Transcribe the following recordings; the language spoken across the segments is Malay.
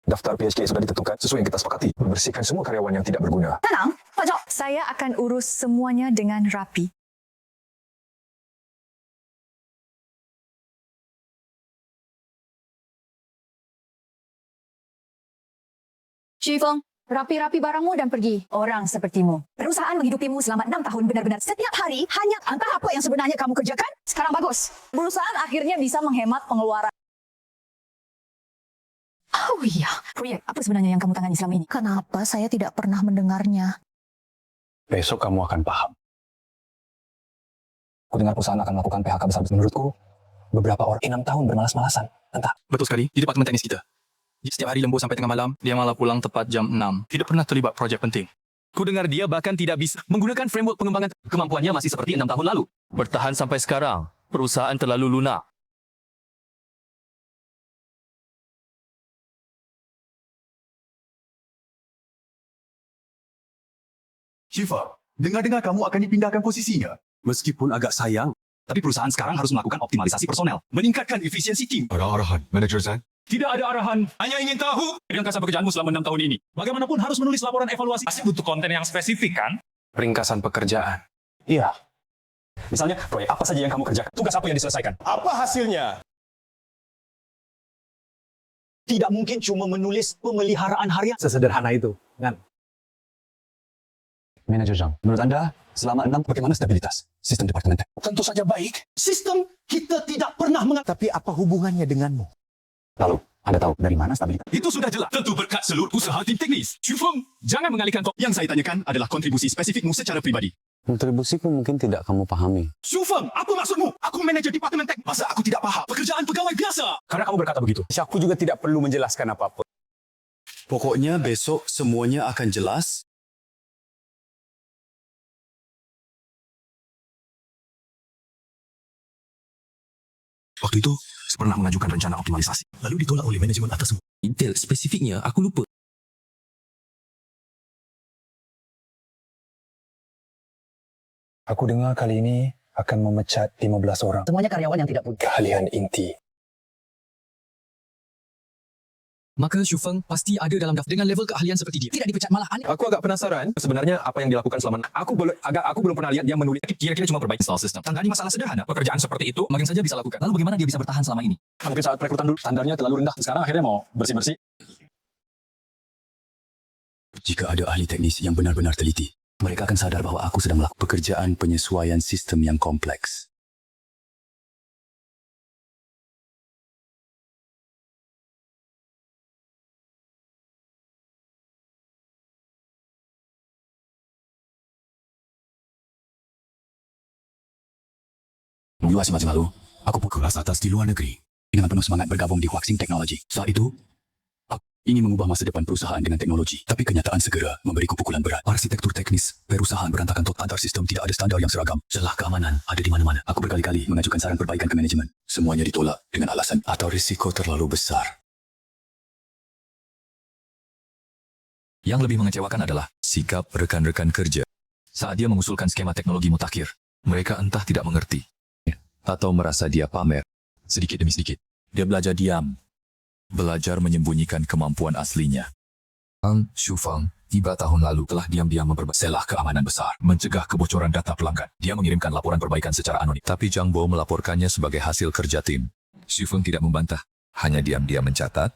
Daftar PHK sudah ditentukan sesuai yang kita sepakati. Bersihkan semua karyawan yang tidak berguna. Tenang, Pak Jok. Saya akan urus semuanya dengan rapi. Cifeng, rapi-rapi barangmu dan pergi. Orang sepertimu. Perusahaan menghidupimu selama 6 tahun benar-benar. Setiap hari hanya entah apa yang sebenarnya kamu kerjakan. Sekarang bagus. Perusahaan akhirnya bisa menghemat pengeluaran. Oh iya, proyek apa sebenarnya yang kamu tangani selama ini? Kenapa saya tidak pernah mendengarnya? Besok kamu akan paham. Aku dengar perusahaan akan melakukan PHK besar. Menurutku, beberapa orang 6 tahun bermalas-malasan. Entah. Betul sekali, di departemen teknis kita. Setiap hari lembur sampai tengah malam, dia malah pulang tepat jam 6. Tidak pernah terlibat projek penting. Ku dengar dia bahkan tidak bisa menggunakan framework pengembangan. Kemampuannya masih seperti 6 tahun lalu. Bertahan sampai sekarang. Perusahaan terlalu lunak. Shiva, dengar-dengar kamu akan dipindahkan posisinya. Meskipun agak sayang, tapi perusahaan sekarang harus melakukan optimalisasi personel, meningkatkan efisiensi tim. Ada arahan, Manager Zan? Tidak ada arahan, hanya ingin tahu ringkasan pekerjaanmu selama 6 tahun ini. Bagaimanapun harus menulis laporan evaluasi. Pasti butuh konten yang spesifik kan? Ringkasan pekerjaan. Iya. Misalnya, proyek apa saja yang kamu kerjakan? Tugas apa yang diselesaikan? Apa hasilnya? Tidak mungkin cuma menulis pemeliharaan harian. Sesederhana itu, kan? Manager Zhang, menurut Anda, selama 6, bagaimana stabilitas sistem departemen tech? Tentu saja baik. Sistem kita tidak pernah Tapi apa hubungannya denganmu? Lalu, Anda tahu dari mana stabilitas? Itu sudah jelas. Tentu berkat seluruh usaha tim teknis. Shufeng, jangan mengalihkan topik. Yang saya tanyakan adalah kontribusi spesifikmu secara pribadi. Kontribusiku mungkin tidak kamu pahami. Shufeng, apa maksudmu? Aku manajer departemen teknik. Masa aku tidak paham? Pekerjaan pegawai biasa. Karena kamu berkata begitu. Aku juga tidak perlu menjelaskan apapun. Pokoknya besok semuanya akan jelas. Waktu itu, saya pernah mengajukan rencana optimalisasi. Lalu ditolak oleh manajemen atas semua. Detail spesifiknya, aku lupa. Aku dengar kali ini akan memecat 15 orang. Semuanya karyawan yang tidak punya. Keahlian inti. Maka Shufeng pasti ada dalam daftar dengan level keahlian seperti dia. Tidak dipecat malah aneh. Aku agak penasaran sebenarnya apa yang dilakukan selama aku belum pernah lihat dia menulis. Kira-kira cuma perbaiki install sistem. Tangani masalah sederhana. Pekerjaan seperti itu mungkin saja bisa lakukan. Lalu bagaimana dia bisa bertahan selama ini? Mungkin saat perekrutan dulu, standarnya terlalu rendah. Sekarang akhirnya mau bersih-bersih. Jika ada ahli teknis yang benar-benar teliti, mereka akan sadar bahwa aku sedang melakukan pekerjaan penyesuaian sistem yang kompleks. Menjual masa lalu, aku kelas atas di luar negeri dengan penuh semangat bergabung di Huaxing Technology. Saat itu, aku ingin mengubah masa depan perusahaan dengan teknologi. Tapi kenyataan segera memberiku pukulan berat. Arsitektur teknis, perusahaan berantakan total, antar sistem tidak ada standar yang seragam. Celah keamanan ada di mana-mana. Aku berkali-kali mengajukan saran perbaikan ke manajemen. Semuanya ditolak dengan alasan atau risiko terlalu besar. Yang lebih mengecewakan adalah sikap rekan-rekan kerja. Saat dia mengusulkan skema teknologi mutakhir, mereka entah tidak mengerti atau merasa dia pamer. Sedikit demi sedikit, dia belajar diam. Belajar menyembunyikan kemampuan aslinya. Ang Shufeng, 3 tahun lalu telah diam-diam memperbaiki selah keamanan besar, mencegah kebocoran data pelanggan. Dia mengirimkan laporan perbaikan secara anonim. Tapi Zhang Bo melaporkannya sebagai hasil kerja tim. Shufeng tidak membantah, hanya diam-diam mencatat.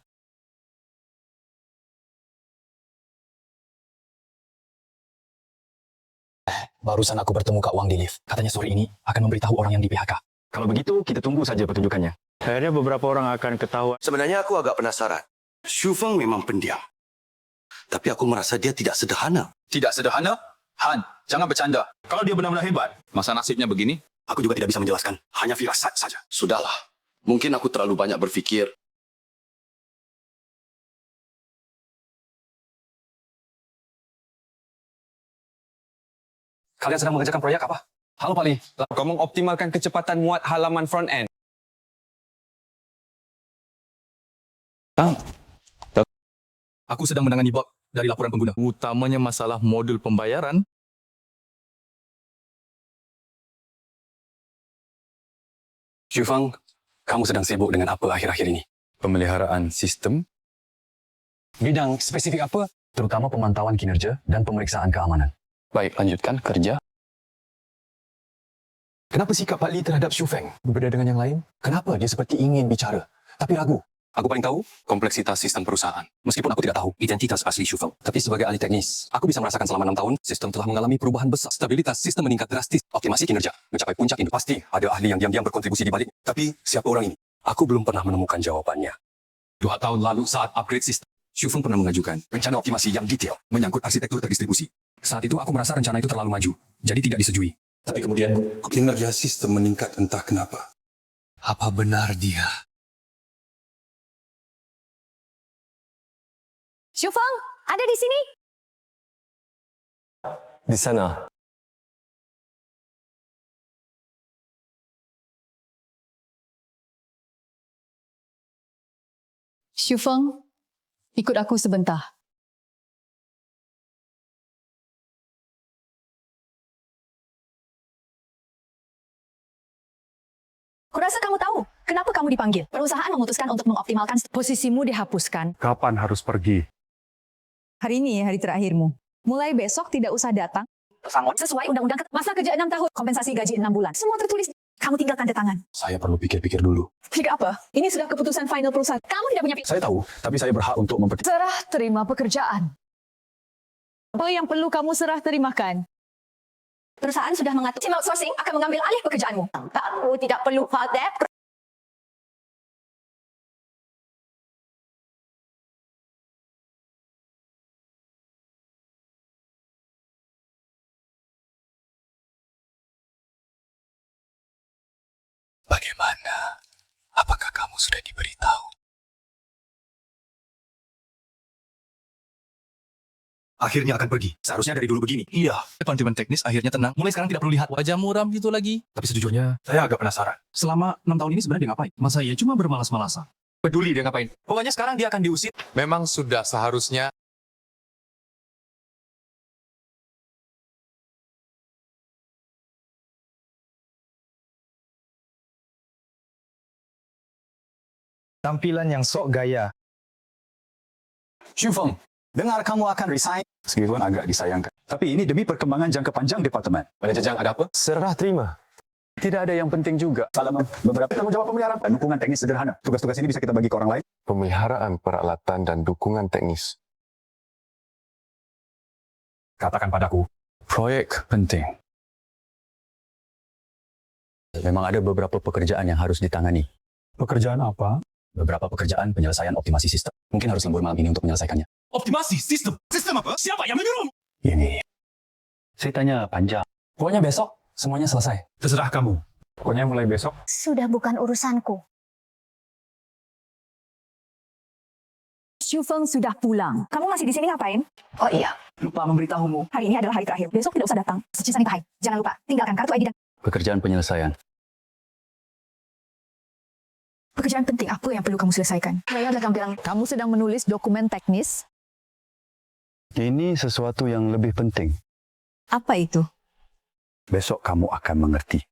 Barusan aku bertemu Kak Wang di lift. Katanya sore ini akan memberitahu orang yang di PHK. Kalau begitu, kita tunggu saja petunjukannya. Akhirnya beberapa orang akan ketahuan. Sebenarnya aku agak penasaran. Shufeng memang pendiam. Tapi aku merasa dia tidak sederhana. Tidak sederhana? Han, jangan bercanda. Kalau dia benar-benar hebat, masa nasibnya begini? Aku juga tidak bisa menjelaskan. Hanya firasat saja. Sudahlah. Mungkin aku terlalu banyak berpikir. Kalian sedang mengerjakan proyek apa? Halo Pak Li. Kamu mengoptimalkan kecepatan muat halaman front end. Aku sedang menangani bug dari laporan pengguna. Utamanya masalah modul pembayaran. Shufeng, kamu sedang sibuk dengan apa akhir-akhir ini? Pemeliharaan sistem Bidang spesifik apa? Terutama pemantauan kinerja dan pemeriksaan keamanan. Baik, lanjutkan kerja. Kenapa sikap Pak Lee terhadap Xu Feng berbeda dengan yang lain? Kenapa dia seperti ingin bicara, tapi ragu? Aku paling tahu kompleksitas sistem perusahaan. Meskipun aku tidak tahu identitas asli Xu Feng. Tapi sebagai ahli teknis, aku bisa merasakan selama 6 tahun, sistem telah mengalami perubahan besar. Stabilitas sistem meningkat drastis. Optimasi kinerja mencapai puncak ini. Pasti ada ahli yang diam-diam berkontribusi di balik. Tapi siapa orang ini? Aku belum pernah menemukan jawabannya. 2 tahun lalu saat upgrade sistem, Xu Feng pernah mengajukan rencana optimasi yang detail menyangkut arsitektur terdistribusi. Saat itu aku merasa rencana itu terlalu maju, jadi tidak disetujui. Tapi kemudian, Kinerja sistem meningkat entah kenapa. Apa benar dia? Xu Feng, ada di sini? Di sana. Xu Feng, ikut aku sebentar. Kurasa kamu tahu kenapa kamu dipanggil. Perusahaan memutuskan untuk mengoptimalkan posisimu dihapuskan. Kapan harus pergi? Hari ini hari terakhirmu. Mulai besok tidak usah datang. Pesangon sesuai undang-undang masa kerja 6 tahun, kompensasi gaji 6 bulan. Semua tertulis. Kamu tinggal tanda tangan. Saya perlu pikir-pikir dulu. Pikir apa? Ini sudah keputusan final perusahaan. Kamu tidak punya Saya tahu, tapi saya berhak untuk serah terima pekerjaan. Apa yang perlu kamu serah terimakan? Perusahaan sudah mengatur tim outsourcing akan mengambil alih pekerjaanmu. Kamu tidak perlu khawatir. Bagaimana? Apakah kamu sudah diberitahu? Akhirnya akan pergi. Seharusnya dari dulu begini. Iya. Departemen teknis akhirnya tenang. Mulai sekarang tidak perlu lihat wajah muram itu lagi. Tapi sejujurnya, saya agak penasaran. Selama 6 tahun ini sebenarnya dia ngapain? Masa ia cuma bermalas-malasan? Peduli dia ngapain. Pokoknya sekarang dia akan diusir. Memang sudah seharusnya tampilan yang sok gaya. Xu Feng, dengar kamu akan resign. Meskipun agak disayangkan. Tapi ini demi perkembangan jangka panjang departemen. Pada jajang ada apa? Serah terima. Tidak ada yang penting juga. Salam beberapa tanggungjawab pemeliharaan dan dukungan teknis sederhana. Tugas-tugas ini bisa kita bagi ke orang lain. Pemeliharaan peralatan dan dukungan teknis. Katakan padaku, proyek penting. Memang ada beberapa pekerjaan yang harus ditangani. Pekerjaan apa? Beberapa pekerjaan penyelesaian optimasi sistem. Mungkin harus lembur malam ini untuk menyelesaikannya. Optimasi sistem. Sistem apa? Siapa yang menyuruh? Ini. Ceritanya panjang. Pokoknya besok semuanya selesai. Terserah kamu. Pokoknya mulai besok. Sudah bukan urusanku. Xu Feng sudah pulang. Kamu masih di sini ngapain? Oh iya, lupa memberitahumu. Hari ini adalah hari terakhir. Besok tidak usah datang. Secisang Pahai. Jangan lupa, tinggalkan kartu ID dan Pekerjaan penyelesaian. pekerjaan penting apa yang perlu kamu selesaikan. Saya akan bilang, kamu sedang menulis dokumen teknis. Ini sesuatu yang lebih penting. Apa itu? Besok kamu akan mengerti.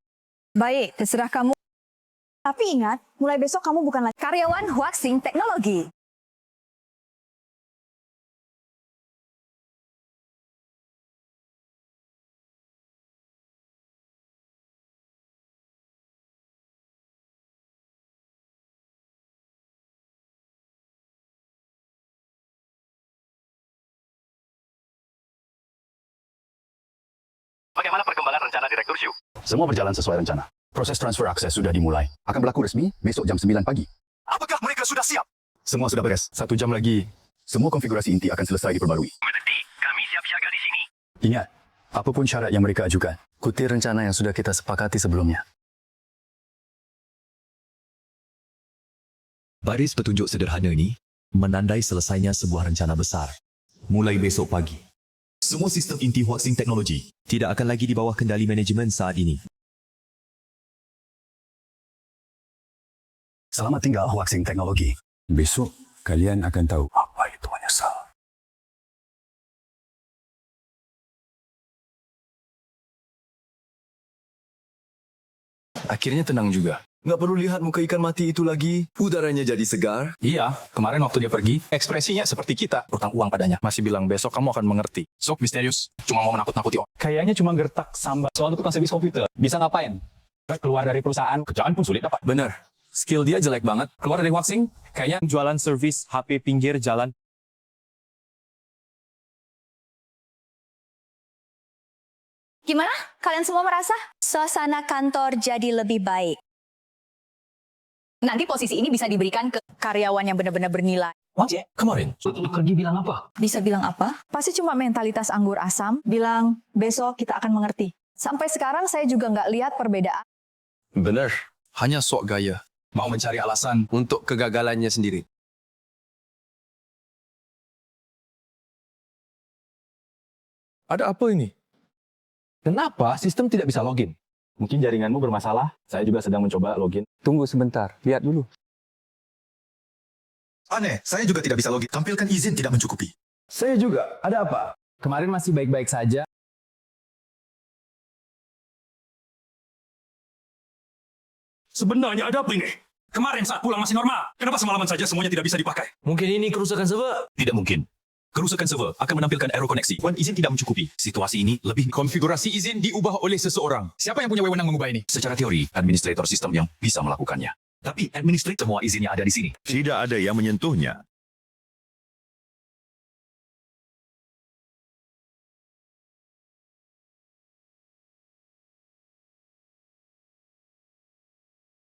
Baik, terserah kamu. Tapi ingat, mulai besok kamu bukanlah karyawan Huaxing Teknologi. Bagaimana perkembangan rencana Direktur Xu? Semua berjalan sesuai rencana. Proses transfer akses sudah dimulai. Akan berlaku resmi besok jam 9 pagi. Apakah mereka sudah siap? Semua sudah beres. 1 jam lagi, semua konfigurasi inti akan selesai diperbarui. Mengerti, kami siap siaga di sini. Ingat, apapun syarat yang mereka ajukan, ikuti rencana yang sudah kita sepakati sebelumnya. Baris petunjuk sederhana ini menandai selesainya sebuah rencana besar. Mulai besok pagi, semua sistem inti Huaxing Teknologi tidak akan lagi di bawah kendali manajemen saat ini. Selamat tinggal Huaxing Teknologi. Besok, kalian akan tahu apa itu menyesal. Akhirnya tenang juga. Nggak perlu lihat muka ikan mati itu lagi. Udaranya jadi segar. Iya, kemarin waktu dia pergi, ekspresinya seperti kita. Utang uang padanya. Masih bilang besok kamu akan mengerti. Sok misterius, cuma mau menakut-nakuti orang. Kayaknya cuma gertak sambat. Soal tukang servis komputer, bisa ngapain? Keluar dari perusahaan, kerjaan pun sulit dapat. Bener. Skill dia jelek banget. Keluar dari waxing, kayaknya Jualan servis HP pinggir jalan. Gimana? Kalian semua merasa? Suasana kantor jadi lebih baik. Nanti posisi ini bisa diberikan ke karyawan yang benar-benar bernilai. Kemarin, kerja bilang apa? Bisa bilang apa? Pasti cuma mentalitas anggur asam, bilang besok kita akan mengerti. Sampai sekarang saya juga nggak lihat perbedaan. Benar. Hanya sok gaya. mau mencari alasan. Untuk kegagalannya sendiri. Ada apa ini? Kenapa sistem tidak bisa login? Mungkin jaringanmu bermasalah. Saya juga sedang mencoba login. Tunggu sebentar, lihat dulu. Aneh, saya juga tidak bisa login. Tampilkan izin tidak mencukupi. Saya juga. Ada apa? Kemarin masih baik-baik saja. Sebenarnya ada apa ini? Kemarin saat pulang masih normal. Kenapa semalaman saja semuanya tidak bisa dipakai? Mungkin ini kerusakan server. Tidak mungkin. Kerusakan server akan menampilkan error koneksi. Wan izin tidak mencukupi. Situasi ini lebih Konfigurasi izin diubah oleh seseorang. Siapa yang punya wewenang mengubah ini? secara teori administrator sistem yang bisa melakukannya. Tapi administrator semua izinnya ada di sini. Tidak ada yang menyentuhnya.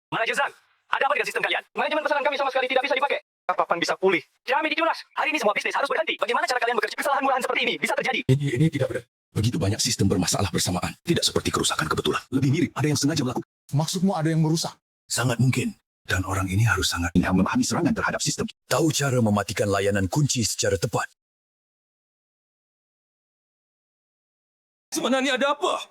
Mana Jezan? Ada apa dengan sistem kalian? Manajemen pesanan kami sama sekali tidak bisa dipakai. Kapan bisa pulih? Jamin di Jonas. Hari ini semua bisnis harus berhenti. Bagaimana cara kalian bekerja? Kesalahan murahan seperti ini bisa terjadi. Ini tidak benar. Begitu banyak sistem bermasalah bersamaan. Tidak seperti kerusakan kebetulan. Lebih mirip ada yang sengaja melakukan. Maksudmu ada yang merusak? Sangat mungkin. Dan orang ini harus sangat memahami serangan terhadap sistem. Tahu cara mematikan layanan kunci secara tepat. Sebenarnya ada apa?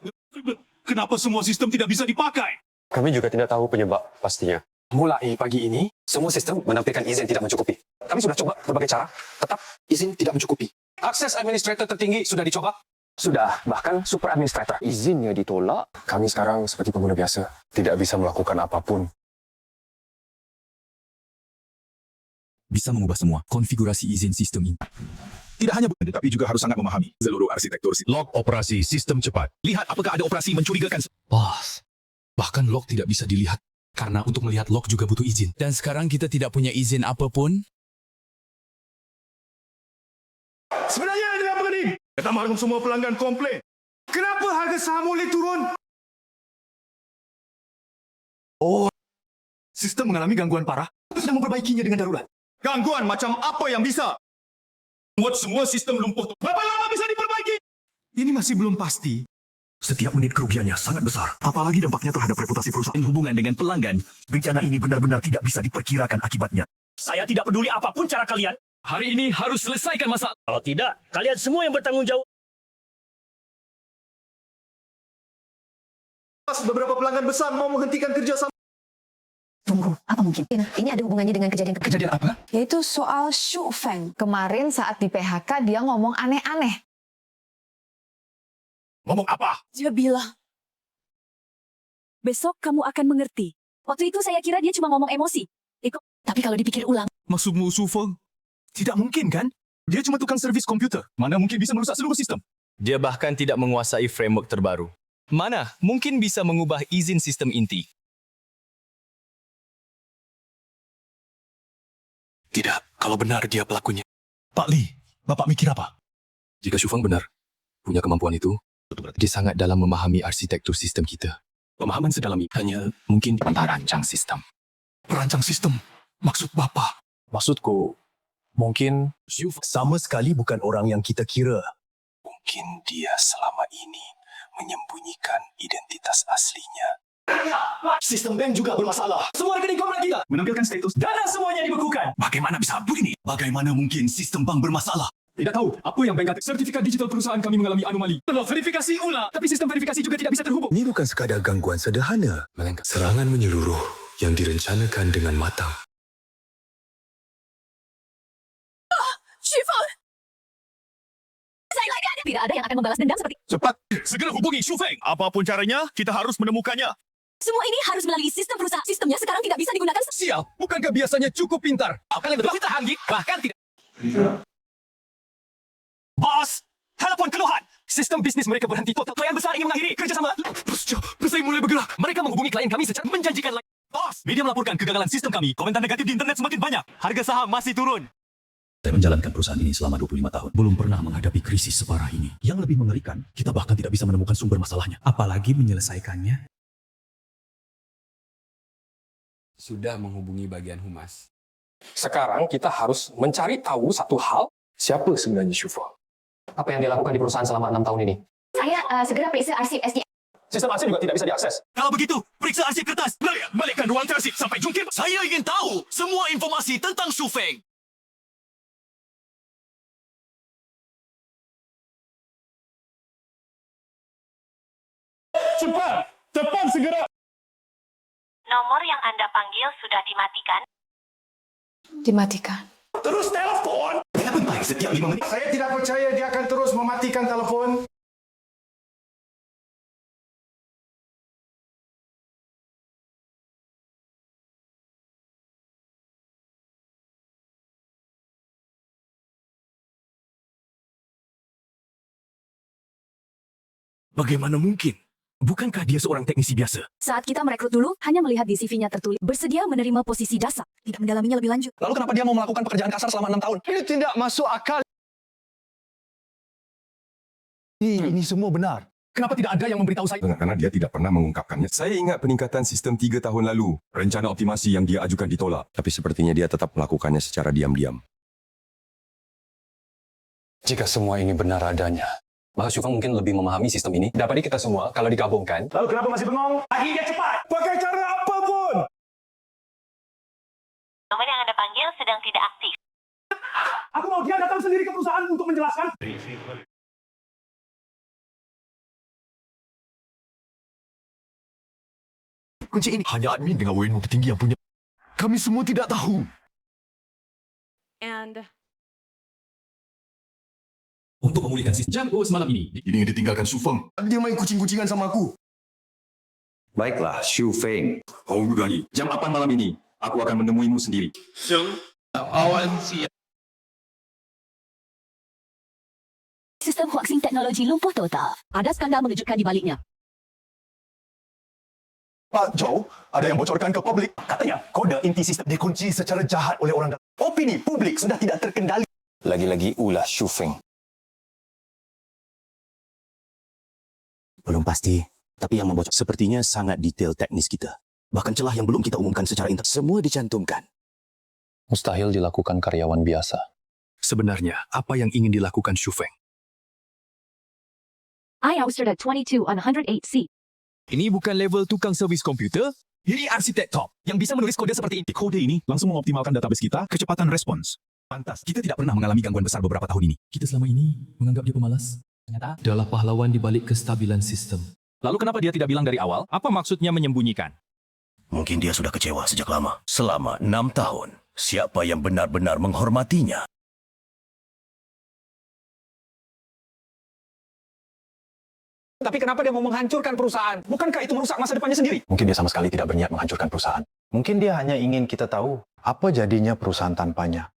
Kenapa semua sistem tidak bisa dipakai? Kami juga tidak tahu penyebab pastinya. Mulai pagi ini, semua sistem menampilkan izin tidak mencukupi. Kami sudah coba berbagai cara, tetap izin tidak mencukupi. Akses administrator tertinggi sudah dicoba. Sudah, bahkan super administrator. Izinnya ditolak. Kami sekarang seperti pengguna biasa, tidak bisa melakukan apapun. Bisa mengubah semua konfigurasi izin sistem ini. Tidak hanya benar, tapi juga harus sangat memahami seluruh arsitektur. Log operasi sistem cepat. Lihat apakah ada operasi mencurigakan. Bos, bahkan log tidak bisa dilihat. Karena untuk melihat log juga butuh izin. Dan sekarang kita tidak punya izin apapun. Sebenarnya ada apa ini? Kita maklum semua pelanggan komplain. Kenapa harga saham boleh turun? Oh, sistem mengalami gangguan parah. Kita sedang memperbaikinya dengan darurat. Gangguan macam apa yang bisa? Buat semua sistem lumpuh. Berapa lama bisa diperbaiki? Ini masih belum pasti. Setiap menit kerugiannya sangat besar. Apalagi dampaknya terhadap reputasi perusahaan. Hubungan dengan pelanggan. Bencana ini benar-benar tidak bisa diperkirakan akibatnya. Saya tidak peduli apapun cara kalian. Hari ini harus selesaikan masalah. Kalau tidak, kalian semua yang bertanggung jawab. Beberapa pelanggan besar mau menghentikan kerjasama. Tunggu, apa mungkin? Ini ada hubungannya dengan kejadian apa? Yaitu soal Shu Feng. Kemarin saat di PHK dia ngomong aneh-aneh. Ngomong apa? Dia bilang, besok kamu akan mengerti. Waktu itu saya kira dia cuma ngomong emosi. Tapi kalau dipikir ulang. Maksudmu Su Feng? Tidak mungkin kan? Dia cuma tukang servis komputer. Mana mungkin bisa merusak seluruh sistem? Dia bahkan tidak menguasai framework terbaru. Mana mungkin bisa mengubah izin sistem inti. Tidak, kalau benar dia pelakunya. Pak Lee, Bapak mikir apa? Jika Shufang benar, punya kemampuan itu, dia sangat dalam memahami arsitektur sistem kita. Pemahaman sedalam ini hanya mungkin di antara rancang sistem. Perancang sistem. Maksud Bapak? Maksudku, mungkin Sama sekali bukan orang yang kita kira. mungkin dia selama ini menyembunyikan identitas aslinya. Sistem bank juga bermasalah. Semua rekening komplek kita menampilkan status dana semuanya dibekukan. Bagaimana bisa begini? Bagaimana mungkin sistem bank bermasalah? Tidak tahu apa yang bank kata. Sertifikat digital perusahaan kami mengalami anomali. Telah verifikasi ulang, tapi sistem verifikasi juga tidak bisa terhubung. Ini bukan sekadar gangguan sederhana. Melainkan Serangan menyeluruh yang direncanakan dengan matang. Shifeng! Tidak ada yang akan membalas dendam seperti Cepat, segera hubungi Shufeng. Apapun caranya, kita harus menemukannya. Semua ini harus melalui sistem perusahaan. Sistemnya sekarang tidak bisa digunakan. Sial, bukankah biasanya cukup pintar? Kalian berdua kita anggi, bahkan tidak. Bos, telepon keluhan. Sistem bisnis mereka berhenti total. Klien besar ingin mengakhiri kerjasama. Pesaing mulai bergerak. Mereka menghubungi klien kami secara menjanjikan. Bos, media melaporkan kegagalan sistem kami. Komentar negatif di internet semakin banyak. Harga saham masih turun. Saya menjalankan perusahaan ini selama 25 tahun. Belum pernah menghadapi krisis separah ini. Yang lebih mengerikan, kita bahkan tidak bisa menemukan sumber masalahnya. Apalagi menyelesaikannya. Sudah menghubungi bagian humas. Sekarang kita harus mencari tahu satu hal, siapa sebenarnya Shufeng? Apa yang dia lakukan di perusahaan selama 6 tahun ini? Saya segera periksa arsip SD. Sistem arsip juga tidak bisa diakses. Kalau begitu, periksa arsip kertas. Balikkan ruang tersip sampai jungkir. Saya ingin tahu semua informasi tentang Shufeng. Cepat segera. Nomor yang Anda panggil sudah dimatikan. Dimatikan. Terus telepon. Kenapa baik setiap 5 menit? Saya tidak percaya dia akan terus mematikan telepon. Bagaimana mungkin? Bukankah dia seorang teknisi biasa? Saat kita merekrut dulu, hanya melihat di CV-nya tertulis bersedia menerima posisi dasar, tidak mendalaminya lebih lanjut. Lalu kenapa dia mau melakukan pekerjaan kasar selama 6 tahun? Ini tidak masuk akal. Ini semua benar. Kenapa tidak ada yang memberitahu saya? Karena dia tidak pernah mengungkapkannya. Saya ingat peningkatan sistem 3 tahun lalu. Rencana optimasi yang dia ajukan ditolak. Tapi sepertinya dia tetap melakukannya secara diam-diam. Jika semua ini benar adanya, maka Shufeng mungkin lebih memahami sistem ini daripada kita semua kalau digabungkan. Lalu kenapa masih bengong? Akhirnya cepat. Pakai cara apapun. Nomor yang Anda panggil sedang tidak aktif. Aku mau dia datang sendiri ke perusahaan untuk menjelaskan. Kunci ini hanya admin dengan wewenang tertinggi yang punya. Kami semua tidak tahu. Untuk memulihkan sistem semalam ini. Ini yang ditinggalkan Shufeng. Dia main kucing-kucingan sama aku. Baiklah, Shufeng. Kau berani. Jam 8 malam ini, aku akan menemuimu sendiri. Sistem hoaxing teknologi lumpuh total. Ada skandal mengejutkan di baliknya. Pak Joe, ada yang bocorkan ke publik. Katanya, kode inti sistem dikunci secara jahat oleh orang dalam. Opini publik sudah tidak terkendali. Lagi-lagi ulah Shufeng. Belum pasti, tapi yang membocor sepertinya sangat detail teknis kita. Bahkan celah yang belum kita umumkan secara internal, semua dicantumkan. Mustahil dilakukan karyawan biasa. Sebenarnya, apa yang ingin dilakukan Shufeng? I ousted at 22 on 108C. Ini bukan level tukang servis komputer. Ini arsitek top yang bisa menulis kode seperti ini. Kode ini langsung mengoptimalkan database kita, kecepatan respons. Pantas, kita tidak pernah mengalami gangguan besar beberapa tahun ini. Kita selama ini menganggap dia pemalas. Ternyata adalah pahlawan di balik kestabilan sistem. Lalu kenapa dia tidak bilang dari awal? Apa maksudnya menyembunyikan? Mungkin dia sudah kecewa sejak lama. Selama 6 tahun, siapa yang benar-benar menghormatinya? Tapi kenapa dia mau menghancurkan perusahaan? Bukankah itu merusak masa depannya sendiri? Mungkin dia sama sekali tidak berniat menghancurkan perusahaan. Mungkin dia hanya ingin kita tahu apa jadinya perusahaan tanpanya.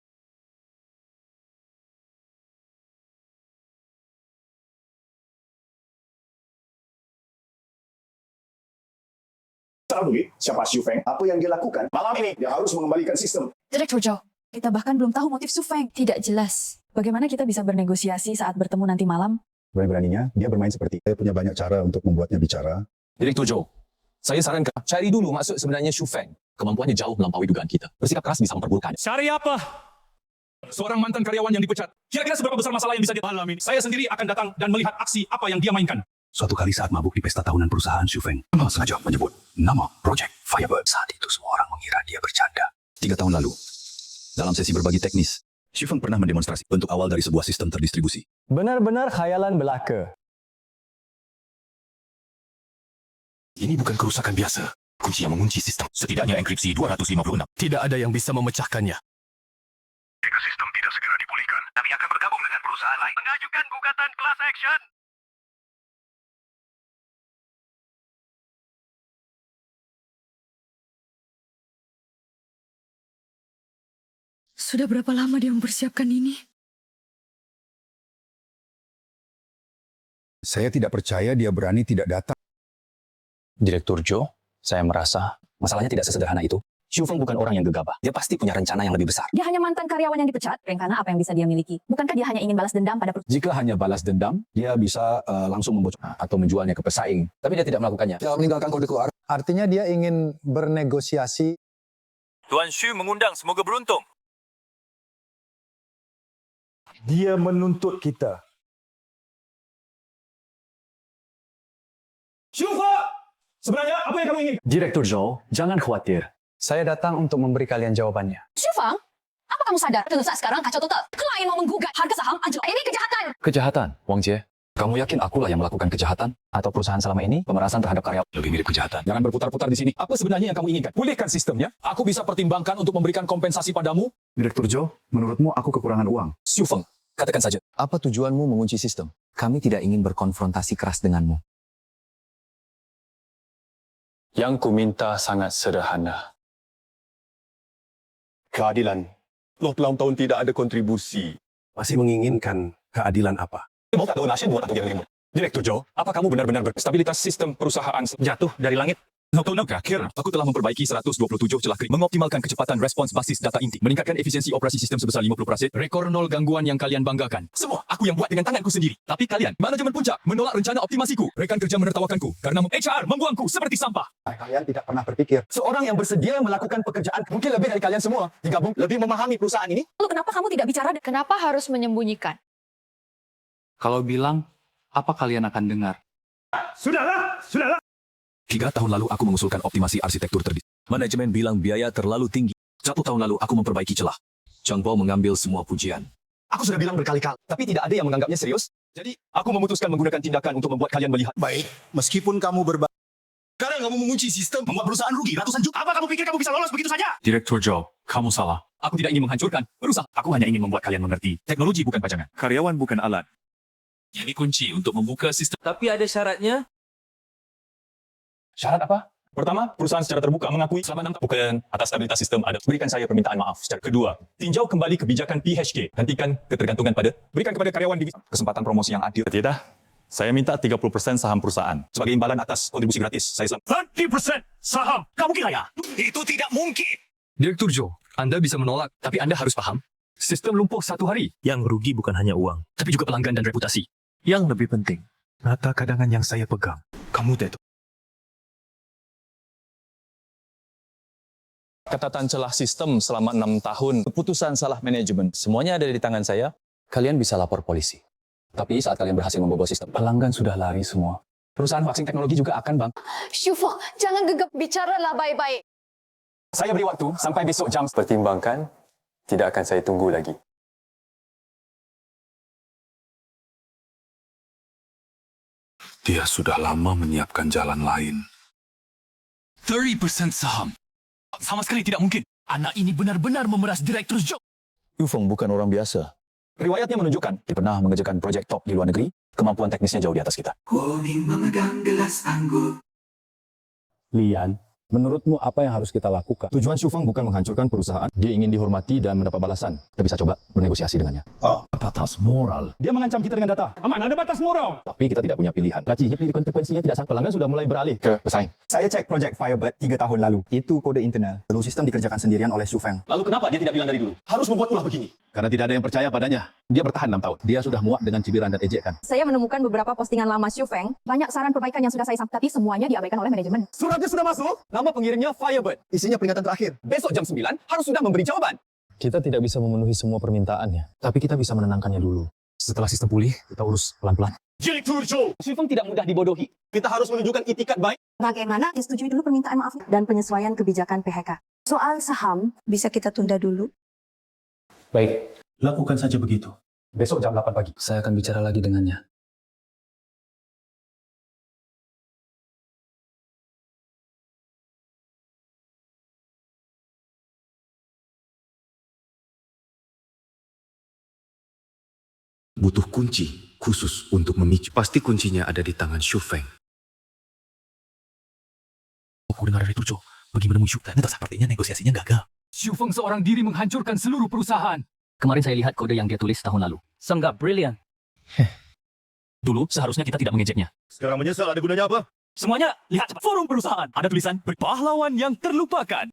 Tahu siapa Shufeng? Apa yang dia lakukan? Malam ini dia harus mengembalikan sistem. Direktur Joe, kita bahkan belum tahu motif Shufeng. Tidak jelas. Bagaimana kita bisa bernegosiasi saat bertemu nanti malam? Berani-beraninya dia bermain seperti saya punya banyak cara untuk membuatnya bicara. Direktur Joe, saya sarankan cari dulu maksud sebenarnya Shufeng. Kemampuannya jauh melampaui dugaan kita. Bersikap keras bisa memperburukkannya. Cari apa? Seorang mantan karyawan yang dipecat. Kira-kira seberapa besar masalah yang bisa dialami? Saya sendiri akan datang dan melihat aksi apa yang dia mainkan. Suatu kali saat mabuk di pesta tahunan perusahaan, Shufeng sengaja menyebut nama Project Firebird. Saat itu semua orang mengira dia bercanda. 3 tahun lalu, dalam sesi berbagi teknis, Shufeng pernah mendemonstrasi bentuk awal dari sebuah sistem terdistribusi. Benar-benar khayalan belaka. Ini bukan kerusakan biasa. Kunci yang mengunci sistem. Setidaknya enkripsi 256. Tidak ada yang bisa memecahkannya. Jika sistem tidak segera dipulihkan, kami akan bergabung dengan perusahaan lain. Mengajukan gugatan class action. Sudah berapa lama dia mempersiapkan ini? Saya tidak percaya dia berani tidak datang. Direktur Joe, saya merasa masalahnya tidak sesederhana itu. Xu Feng bukan orang yang gegabah. Dia pasti punya rencana yang lebih besar. Dia hanya mantan karyawan yang dipecat. Rencana apa yang bisa dia miliki? Bukankah dia hanya ingin balas dendam pada Jika hanya balas dendam, dia bisa langsung membocor atau menjualnya ke pesaing. Tapi dia tidak melakukannya. Dia meninggalkan kode keluar. Artinya dia ingin bernegosiasi. Tuan Xu mengundang, semoga beruntung. Dia menuntut kita. Syufa! Sebenarnya apa yang kamu ingin? Direktur Zhou, jangan khawatir. Saya datang untuk memberi kalian jawabannya. Xu Feng, apa kamu sadar? Saat sekarang kacau total. Klien mau menggugat harga saham anjlok. Ini kejahatan. Kejahatan, Wang Jie. Kamu yakin akulah yang melakukan kejahatan? Atau perusahaan selama ini pemerasan terhadap karyawan? Lebih mirip kejahatan. Jangan berputar-putar di sini. Apa sebenarnya yang kamu inginkan? Pulihkan sistemnya. Aku bisa pertimbangkan untuk memberikan kompensasi padamu. Direktur Zhou, menurutmu aku kekurangan uang? Xu Feng, katakan saja. Apa tujuanmu mengunci sistem? Kami tidak ingin berkonfrontasi keras denganmu. Yang ku minta sangat sederhana. Keadilan. 20 tahun tidak ada kontribusi. Masih menginginkan keadilan apa? Mau tak tahu nasib buat atau dia Direktur Joe, apa kamu benar-benar stabilitas sistem perusahaan Jatuh dari langit. Tahun terakhir, aku telah memperbaiki 127 celah klik, mengoptimalkan kecepatan respons basis data inti, meningkatkan efisiensi operasi sistem sebesar 50%, rekor 0 gangguan yang kalian banggakan. Semua aku yang buat dengan tanganku sendiri. Tapi kalian, manajemen puncak, menolak rencana optimasiku. Rekan kerja menertawakanku karena HR membuangku seperti sampah. Kalian tidak pernah berpikir. Seorang yang bersedia melakukan pekerjaan mungkin lebih dari kalian semua. Digabung, lebih memahami perusahaan ini. Lalu kenapa kamu tidak bicara? Kenapa harus menyembunyikan? Kalau bilang, apa kalian akan dengar? Sudahlah! 3 tahun lalu aku mengusulkan optimasi arsitektur terdiri. Manajemen bilang biaya terlalu tinggi. 1 tahun lalu aku memperbaiki celah. Chang Po mengambil semua pujian. Aku sudah bilang berkali-kali, tapi tidak ada yang menganggapnya serius. Jadi, aku memutuskan menggunakan tindakan untuk membuat kalian melihat. Baik, meskipun kamu sekarang kamu mengunci sistem, membuat perusahaan rugi ratusan juta. Apa kamu pikir kamu bisa lolos begitu saja? Direktur Zhou, kamu salah. Aku tidak ingin menghancurkan perusahaan. Aku hanya ingin membuat kalian mengerti. Teknologi bukan pajangan. Karyawan bukan alat. Ini kunci untuk membuka sistem. Tapi ada syaratnya. Syarat apa? Pertama, perusahaan secara terbuka mengakui selama 6 tahun bukan atas stabilitas sistem ada. Berikan saya permintaan maaf. Secara kedua, tinjau kembali kebijakan PHK. Hentikan ketergantungan pada. Berikan kepada karyawan divisi kesempatan promosi yang adil. Tidak. Saya minta 30% saham perusahaan. Sebagai imbalan atas kontribusi gratis, saya 30% saham. Kamu kira ya? Itu tidak mungkin. Direktur Joe, Anda bisa menolak, tapi Anda harus paham. Sistem lumpuh 1 hari. Yang rugi bukan hanya uang, Tapi juga pelanggan dan reputasi. yang lebih penting, rata cadangan yang saya pegang. Kamu tidak. Catatan celah sistem selama 6 tahun, keputusan salah manajemen, semuanya ada di tangan saya. Kalian bisa lapor polisi. Tapi saat kalian berhasil membobol sistem, pelanggan sudah lari semua. Perusahaan vaksin teknologi juga akan bang. Xu Feng, jangan gegap, bicaralah baik-baik. Saya beri waktu sampai besok jam. Pertimbangkan, tidak akan saya tunggu lagi. Dia sudah lama menyiapkan jalan lain. 30% saham. Sama sekali tidak mungkin. Anak ini benar-benar memeras Direktur Joe. Yu Feng bukan orang biasa. Riwayatnya menunjukkan Dia pernah mengerjakan proyek top di luar negeri, kemampuan teknisnya jauh di atas kita. Lian, menurutmu apa yang harus kita lakukan? Tujuan Xu Feng bukan menghancurkan perusahaan. Dia ingin dihormati dan mendapat balasan. Kita bisa coba bernegosiasi dengannya. Batas moral. Dia mengancam kita dengan data. Aman, ada batas moral. Tapi kita tidak punya pilihan. Gajinya pilih konsekuensinya tidak sama. Pelanggan sudah mulai beralih ke pesaing. Saya cek project Firebird 3 tahun lalu. Itu kode internal. Lalu sistem dikerjakan sendirian oleh Xu Feng. Lalu kenapa dia tidak bilang dari dulu? Harus membuat ulah begini. Karena tidak ada yang percaya padanya. Dia bertahan 6 tahun. Dia sudah muak dengan cibiran dan ejekan. Saya menemukan beberapa postingan lama Xu Feng. Banyak saran perbaikan yang sudah saya sampaikan, tapi semuanya diabaikan oleh manajemen. Suratnya sudah masuk. Nama pengirimnya Firebird. Isinya peringatan terakhir. Besok jam 9 harus sudah memberi jawaban. Kita tidak bisa memenuhi semua permintaannya. Tapi kita bisa menenangkannya dulu. Setelah sistem pulih, kita urus pelan-pelan. Direktur Joe. Xu Feng tidak mudah dibodohi. Kita harus menunjukkan itikat baik. Bagaimana disetujui dulu permintaan maaf dan penyesuaian kebijakan PHK. Soal saham, bisa kita tunda dulu? Baik. Lakukan saja begitu. Besok jam 8 pagi. Saya akan bicara lagi dengannya. Butuh kunci khusus untuk memicu. Pasti kuncinya ada di tangan Xu Feng. Aku dengar dari Turco, pergi menemui Xu. Ternyata sepertinya negosiasinya gagal. Xu Feng seorang diri menghancurkan seluruh perusahaan. Kemarin saya lihat kode yang dia tulis tahun lalu. Sangat brilian. Dulu seharusnya kita tidak mengejeknya. Sekarang menyesal ada gunanya apa? Semuanya lihat cepat. Forum perusahaan. Ada tulisan pahlawan yang terlupakan.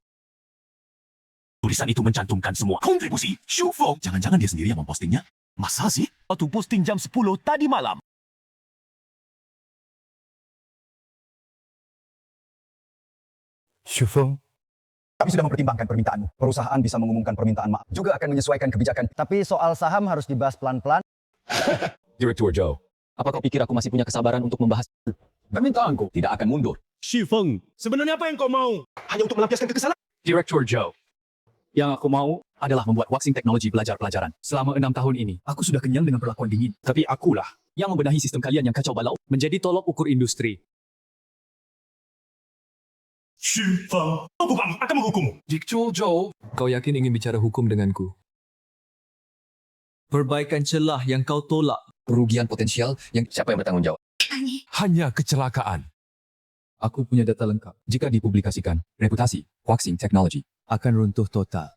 Tulisan itu mencantumkan semua kontribusi Xu Feng. Jangan-jangan dia sendiri yang mempostingnya? Masa sih? Waktu posting jam 10 tadi malam. Xu Feng, kami sudah mempertimbangkan permintaanmu. Perusahaan bisa mengumumkan permintaan maaf. Juga akan menyesuaikan kebijakan. Tapi soal saham harus dibahas pelan-pelan. Direktur Joe, apa kau pikir aku masih punya kesabaran untuk membahas? Permintaanku tidak akan mundur. Xu Feng, sebenarnya apa yang kau mau? Hanya untuk melampiaskan kekesalan? Direktur Joe, yang aku mau adalah membuat Waxing teknologi belajar pelajaran. Selama 6 tahun ini, aku sudah kenyang dengan perlakuan dingin. Tapi akulah yang membenahi sistem kalian yang kacau balau menjadi tolok ukur industri. Xu Feng, aku akan menghukummu. Direktur Joe, kau yakin ingin bicara hukum denganku? Perbaikan celah yang kau tolak. Kerugian potensial yang siapa yang bertanggung jawab? Hanya kecelakaan. Aku punya data lengkap. Jika dipublikasikan, reputasi Waxing teknologi Akan runtuh total.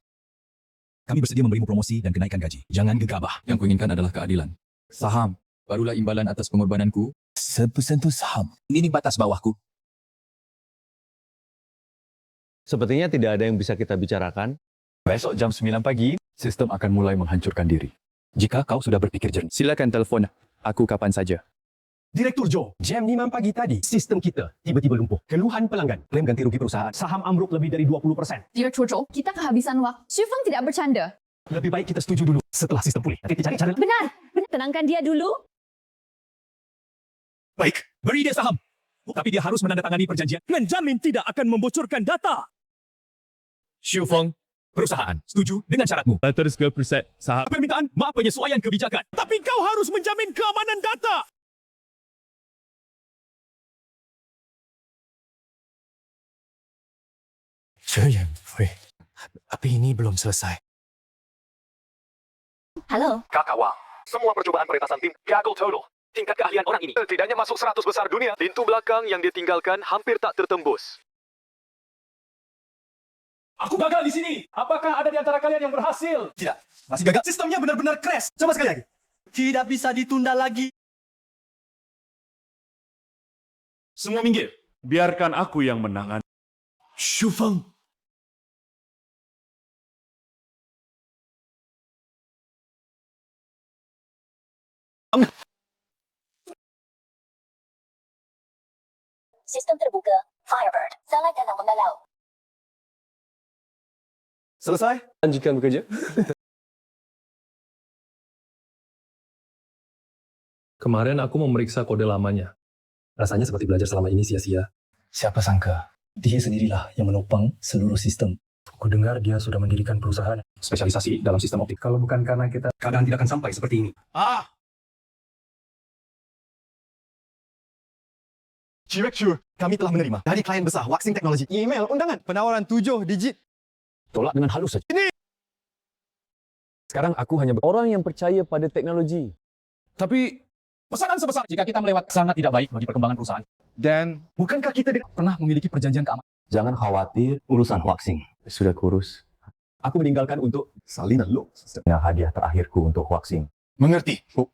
Kami bersedia memberimu promosi dan kenaikan gaji. Jangan gegabah. yang kuinginkan adalah keadilan. Saham, barulah imbalan atas pengorbananku. 1% saham. Ini batas bawahku. Sepertinya tidak ada yang bisa kita bicarakan. Besok jam 9 pagi, sistem akan mulai menghancurkan diri. Jika kau sudah berpikir jernih, silakan telepon aku kapan saja. Direktur Joe, jam 5 pagi tadi, sistem kita tiba-tiba lumpuh. Keluhan pelanggan, klaim ganti rugi perusahaan, saham ambruk lebih dari 20%. Direktur Joe, kita kehabisan waktu. Xu Feng tidak bercanda. Lebih baik kita setuju dulu setelah sistem pulih. Nanti kita cari cara. Benar. Tenangkan dia dulu. Baik, beri dia saham. Tapi dia harus menandatangani perjanjian. Menjamin tidak akan membocorkan data. Xu Feng, perusahaan, setuju dengan syaratmu. 100% saham. Permintaan maaf penyesuaian kebijakan. Tapi kau harus menjamin keamanan data. Tapi ini belum selesai. Halo. Kakak Wang, semua percobaan peretasan tim gagal total. Tingkat keahlian orang ini setidaknya masuk 100 besar dunia. Pintu belakang yang ditinggalkan hampir tak tertembus. Aku gagal di sini. Apakah ada di antara kalian yang berhasil? Tidak. Masih gagal. Sistemnya benar-benar crash. Coba sekali lagi. Tidak bisa ditunda lagi. Semua minggir. Biarkan aku yang menangani. Xu Feng. Sistem terbuka. Firebird. Salah dalam mengalau. Selesai? Lanjutkan bekerja. Kemarin aku memeriksa kode lamanya. Rasanya seperti belajar selama ini sia-sia. Siapa sangka, dia sendirilah yang menopang seluruh sistem. Aku dengar dia sudah mendirikan perusahaan spesialisasi dalam sistem optik. Kalau bukan karena kita, keadaan tidak akan sampai seperti ini. Direktur, kami telah menerima dari klien besar Waxing Teknologi email undangan penawaran 7 digit. Tolak dengan halus saja. Ini. Sekarang aku hanya Orang yang percaya pada teknologi. Tapi pesanan sebesar jika kita melewat sangat tidak baik bagi perkembangan perusahaan. Dan bukankah kita Pernah memiliki perjanjian keamanan. Jangan khawatir, urusan Waxing sudah kurus. aku meninggalkan untuk salinan lo. Yang hadiah terakhirku untuk Waxing. Mengerti, Bu.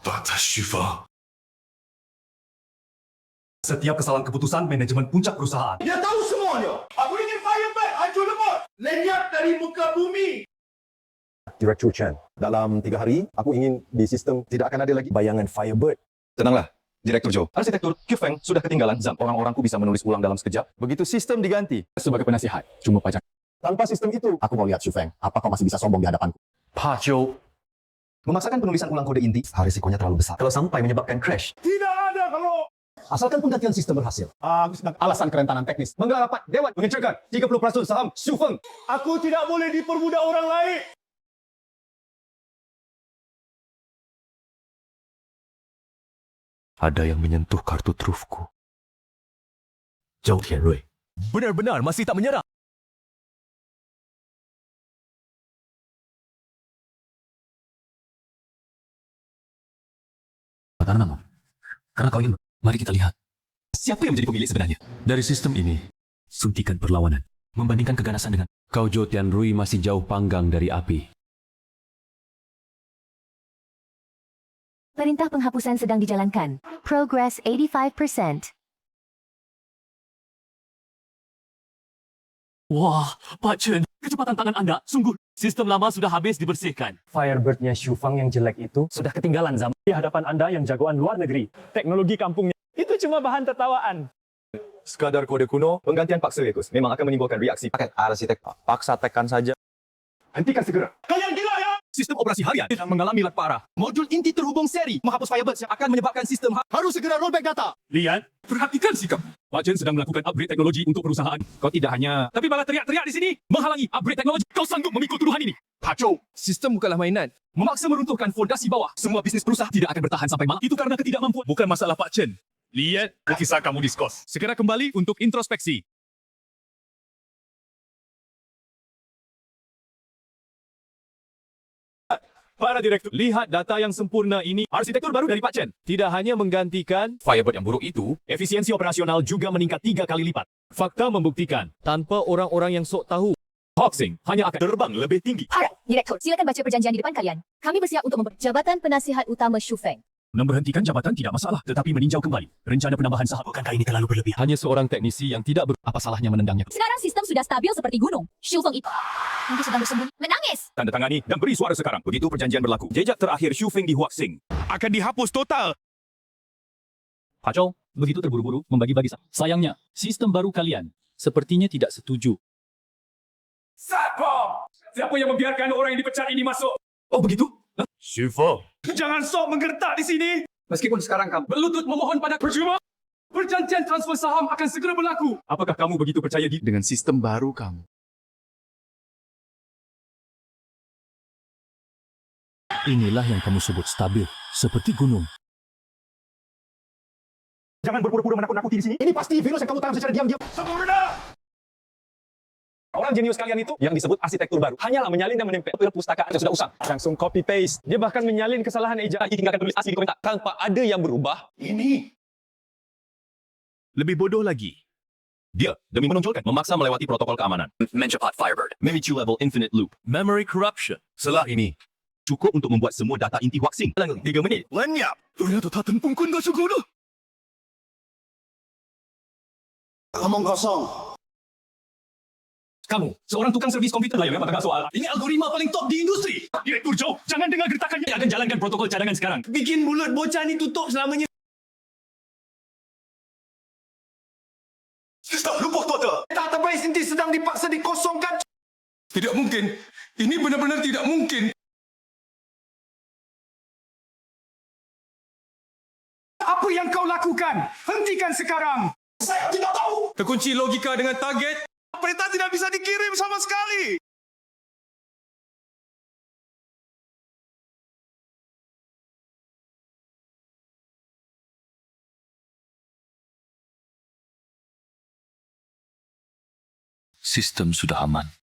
Batas Shiva. Setiap kesalahan keputusan manajemen puncak perusahaan. Dia tahu semuanya. Aku ingin Firebird hancur lebur. Lenyap dari muka bumi. Direktur Chen, dalam 3 hari, aku ingin di sistem tidak akan ada lagi bayangan Firebird. Tenanglah, Direktur Joe. Arsitektur Qfeng sudah ketinggalan zaman. Orang-orangku bisa menulis ulang dalam sekejap. Begitu sistem diganti. Sebagai penasihat, cuma pajak. Tanpa sistem itu, Aku mau lihat Xu Feng. Apa kau masih bisa sombong di hadapanku? Pajo. Memaksakan penulisan ulang kode inti, risikonya terlalu besar. Kalau sampai menyebabkan crash. Tidak ada kalau... Asalkan penggantian sistem berhasil. Aku sedang alasan kerentanan teknis. Menggelar rapat Dewan menghancurkan 30% saham Xu Feng. Aku tidak boleh diperbudak orang lain. Ada yang menyentuh kartu trufku. Zhou Tianrui. Benar-benar masih tak menyerah. Karena kau ingin, mari kita lihat. Siapa yang menjadi pemilik sebenarnya? Dari sistem ini, suntikan perlawanan. Membandingkan keganasan dengan Kau Jo Tian Rui masih jauh panggang dari api. Perintah penghapusan sedang dijalankan. Progress 85%. Wah, Pak Chen, kecepatan tangan Anda sungguh. Sistem lama sudah habis dibersihkan. Firebird-nya Shufang yang jelek itu sudah ketinggalan zaman. Di hadapan Anda yang jagoan luar negeri. Teknologi kampungnya itu cuma bahan tertawaan. Sekadar kode kuno, penggantian paksa Wekus memang akan menimbulkan reaksi. Paket arsitek paksa tekan saja. Hentikan segera. Kalian gila ya? Sistem operasi harian yang mengalami lag parah. Modul inti terhubung seri menghapus Firebirds yang akan menyebabkan sistem Harus segera rollback data. Lian, perhatikan sikap. Pak Chen sedang melakukan upgrade teknologi untuk perusahaan. Kau tidak hanya... Tapi malah teriak-teriak di sini. Menghalangi upgrade teknologi. Kau sanggup memikul tuduhan ini? Paco, sistem bukanlah mainan. Memaksa meruntuhkan fondasi bawah. Semua bisnis perusahaan tidak akan bertahan sampai malam. Itu karena ketidakmampuan. Bukan masalah Pak Chen. Lian, kisah kamu diskos. Segera kembali untuk introspeksi. Para direktur, lihat data yang sempurna ini. Arsitektur baru dari Pak Chen tidak hanya menggantikan Firebird yang buruk itu, efisiensi operasional juga meningkat 3 kali lipat. Fakta membuktikan, Tanpa orang-orang yang sok tahu, Hoxing hanya akan terbang lebih tinggi. Harap, Direktur, silakan baca perjanjian di depan kalian. Kami bersiap untuk Jabatan Penasihat Utama Shufeng. Memberhentikan jabatan tidak masalah, tetapi meninjau kembali rencana penambahan saham. Bukankah ini terlalu berlebihan? hanya seorang teknisi yang tidak apa salahnya menendangnya. Sekarang sistem sudah stabil seperti gunung. Shufeng itu mungkin sedang bersembunyi. Menangis! Tanda tangani dan beri suara sekarang. Begitu perjanjian berlaku. Jejak terakhir Shufeng di Huaxing Akan dihapus total. Pacol, begitu terburu-buru membagi-bagi saham. Sayangnya, sistem baru kalian sepertinya tidak setuju. Satpam! Siapa yang membiarkan orang yang dipecat ini masuk? Oh begitu? Shufeng, jangan sok menggertak di sini. Meskipun sekarang kamu berlutut memohon pada percuma, perjanjian transfer saham akan segera berlaku. Apakah kamu begitu percaya Dengan sistem baru kamu. Inilah yang kamu sebut stabil, seperti gunung. Jangan berpura-pura menakut-nakuti di sini. Ini pasti virus yang kamu tanam secara diam-diam. Sempurna. Orang jenius kalian itu yang disebut arsitektur baru hanyalah menyalin dan menempel perpustakaan yang sudah usang. Langsung copy paste. Dia bahkan menyalin kesalahan ejaan. Tinggalkan tulis asli di komentar. Tanpa ada yang berubah. Ini lebih bodoh lagi. Dia demi menonjolkan memaksa melewati protokol keamanan. Mencepat Firebird. Memicu level infinite loop. Memory corruption. Setelah ini cukup untuk membuat semua data inti Huaxing. 3 menit. Lenyap. Ternyata tak tempungkan dah suku dah. Omong kosong. Kamu, seorang tukang servis komputer lah yang memang tengah soal. Ini algoritma paling top di industri. Direktur Joe, jangan dengar gertakannya. Dia akan jalankan protokol cadangan sekarang. Bikin mulut bocah ni tutup selamanya. Stop, lumpuh total. Database inti sedang dipaksa dikosongkan. Tidak mungkin. Ini benar-benar tidak mungkin. Apa yang kau lakukan? Hentikan sekarang. Saya tidak tahu. Terkunci logika dengan target. Perintah tidak bisa dikirim sama sekali. Sistem sudah aman.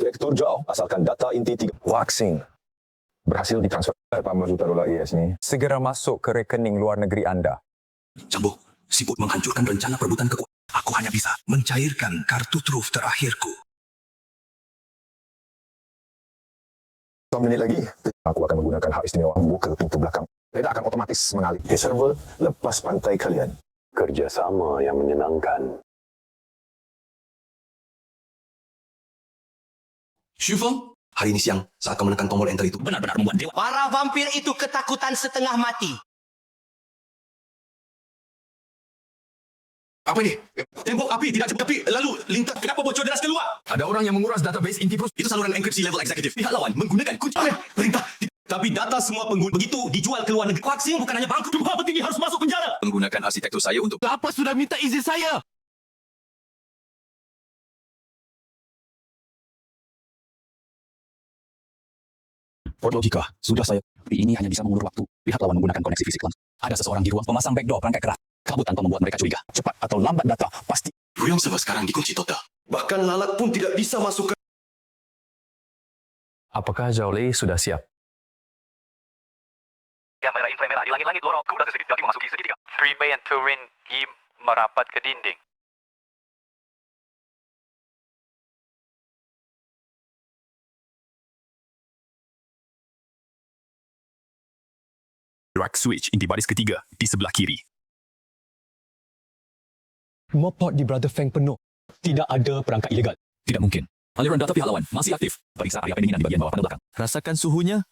Direktur Joe, asalkan data inti 3 Huaxing berhasil ditransfer. Berapa juta dolar US ni? Segera masuk ke rekening luar negeri anda. Jambo, sibuk menghancurkan rencana perebutan kekuasaan. Aku hanya bisa mencairkan kartu truf terakhirku. 1 minit lagi, aku akan menggunakan hak istimewa membuka pintu belakang. Tidak akan otomatis mengalir. Server, lepas pantai kalian. Kerjasama yang menyenangkan. Shufeng, hari ini siang saat kau menekan tombol enter itu benar-benar membuat dewa. Para vampir itu ketakutan setengah mati. Apa ini? Tembok api tidak cepat api. Lalu lintas kenapa bocor deras keluar? Ada orang yang menguras database inti Itu saluran enkripsi level eksekutif. Pihak lawan menggunakan kunci. Perintah. Tapi data semua pengguna begitu dijual ke luar negeri. Huaxing bukan hanya bangkrut. Jumlah petinggi harus masuk penjara. menggunakan arsitektur saya untuk Apa sudah minta izin saya? Port logika, sudah saya. Tapi ini hanya bisa mengulur waktu. Pihak lawan menggunakan koneksi fisik langsung. Ada seseorang di ruang pemasang backdoor perangkat keras. kabut tanpa membuat mereka curiga. Cepat atau lambat data, pasti. Ruang server sekarang dikunci total. Bahkan lalat pun tidak bisa masuk ke... Apakah Zhao sudah siap? Kamera inframerah di langit-langit lorong. Kuda ke segitiga memasuki segitiga. Freeway and Turin merapat ke dinding. Drag switch inti baris ketiga di sebelah kiri. Semua port di Brother Fang penuh. Tidak ada perangkat ilegal. Tidak mungkin. Aliran data pihak lawan masih aktif. Periksa area pendinginan di bagian bawah panel belakang. Rasakan suhunya.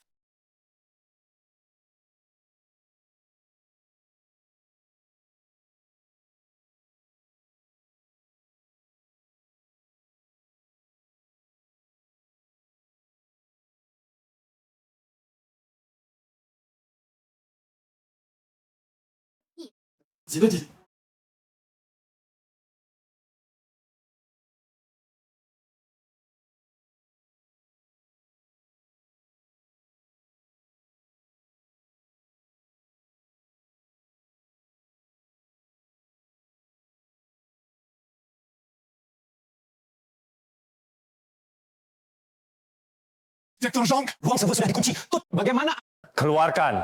Direktur Zhong, ruang server sudah dikunci. Tut, bagaimana? Keluarkan.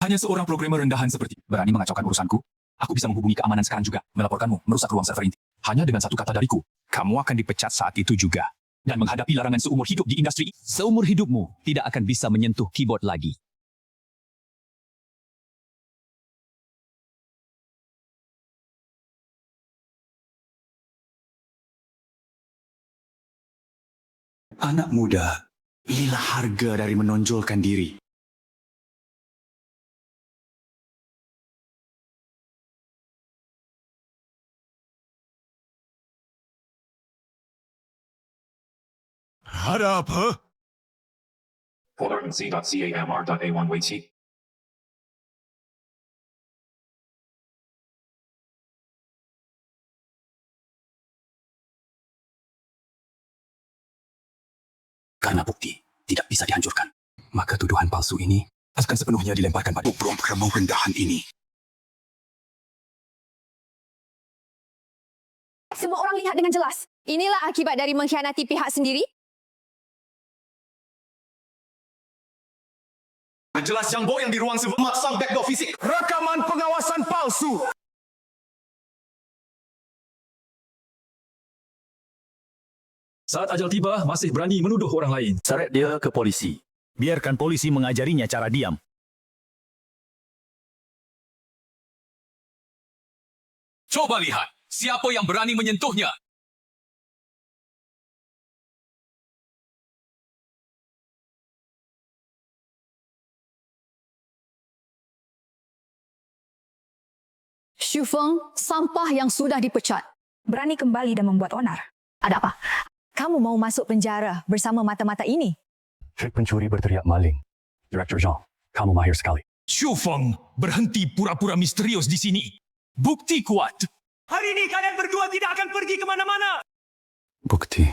Hanya seorang programmer rendahan seperti berani mengacaukan urusanku. Aku bisa menghubungi keamanan sekarang juga, melaporkanmu merusak ruang server inti. Hanya dengan satu kata dariku, kamu akan dipecat saat itu juga. Dan menghadapi larangan seumur hidup di industri. Seumur hidupmu tidak akan bisa menyentuh keyboard lagi. Anak muda, inilah harga dari menonjolkan diri. Ada apa? C.camr.a1 wait. Karena bukti tidak bisa dihancurkan, maka tuduhan palsu ini akan sepenuhnya dilemparkan pada program rendahan ini. Semua orang lihat dengan jelas. Inilah akibat dari mengkhianati pihak sendiri. Jelas Yang Bo yang di ruang server memasang backdoor fisik. Rekaman pengawasan palsu. Saat ajal tiba, masih berani menuduh orang lain. Seret dia ke polisi. Biarkan polisi mengajarinya cara diam. Coba lihat, siapa yang berani menyentuhnya? Xu Feng, sampah yang sudah dipecat. Berani kembali dan membuat onar. Ada apa? Kamu mau masuk penjara bersama mata-mata ini? Trik pencuri berteriak maling. Direktur Zhang, kamu mahir sekali. Xu Feng, berhenti pura-pura misterius di sini. Bukti kuat. Hari ini kalian berdua tidak akan pergi kemana-mana. Bukti.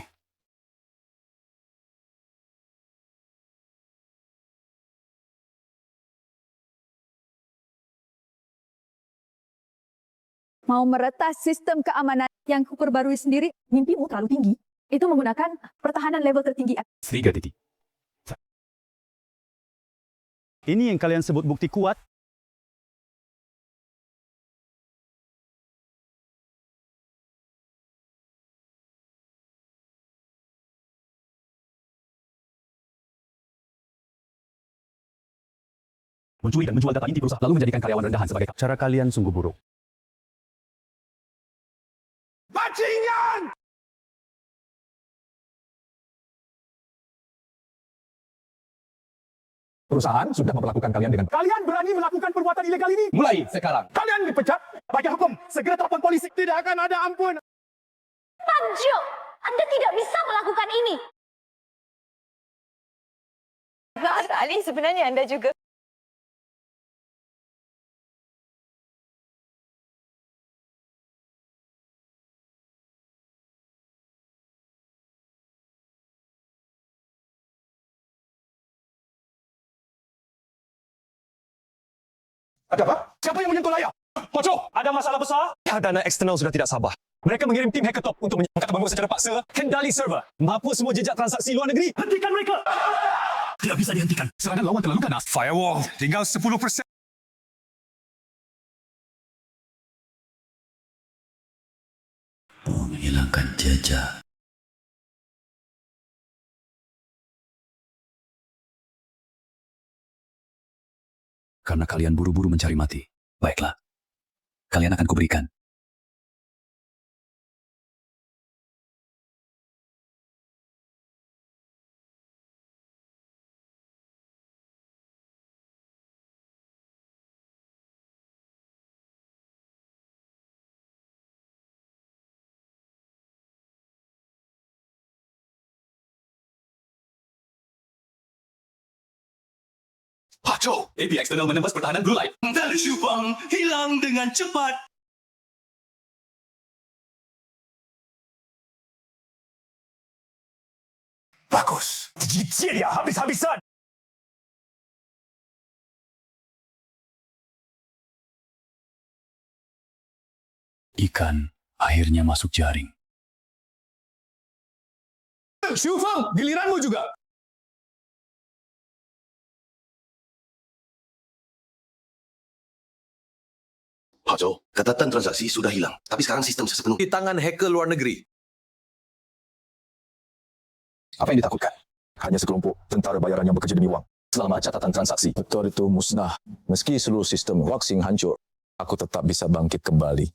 Mau meretas sistem keamanan yang kuperbarui sendiri? Mimpimu terlalu tinggi. Itu menggunakan pertahanan level tertinggi. 3 titik. Ini yang kalian sebut bukti kuat? Mencuri dan menjual data inti perusahaan, lalu menjadikan karyawan rendahan sebagai... Cara kalian sungguh buruk. Bajingan! Perusahaan sudah memperlakukan kalian dengan... Kalian berani melakukan perbuatan ilegal ini? Mulai sekarang. Kalian dipecat? Bagi hukum, segera telepon polisi. Tidak akan ada ampun. Panjo, Anda tidak bisa melakukan ini. Mas Ali, sebenarnya Anda juga Ada apa? Siapa yang menyentuh layar? Poco, Ada masalah besar? dana eksternal sudah tidak sabar. Mereka mengirim tim hacker top untuk mengangkat bangun secara paksa kendali server. Menghapus semua jejak transaksi luar negeri. Hentikan mereka! Tidak bisa dihentikan. Serangan lawan terlalu ganas. Firewall, tinggal 10%. Menghilangkan jejak. Karena kalian buru-buru mencari mati. Baiklah. Kalian akan kuberikan. Poco, AP eksternal menembus pertahanan Blue Light. Dan Shufang hilang dengan cepat. Bagus. Jijik dia habis-habisan! Ikan akhirnya masuk jaring. Shufang, giliranmu juga. Hajo, catatan transaksi sudah hilang. Tapi sekarang sistem sepenuhnya Di tangan hacker luar negeri. Apa yang ditakutkan? Hanya sekelompok tentara bayaran yang bekerja demi uang. Selama catatan transaksi. Betul itu musnah. Meski seluruh sistem Waxing hancur, aku tetap bisa bangkit kembali.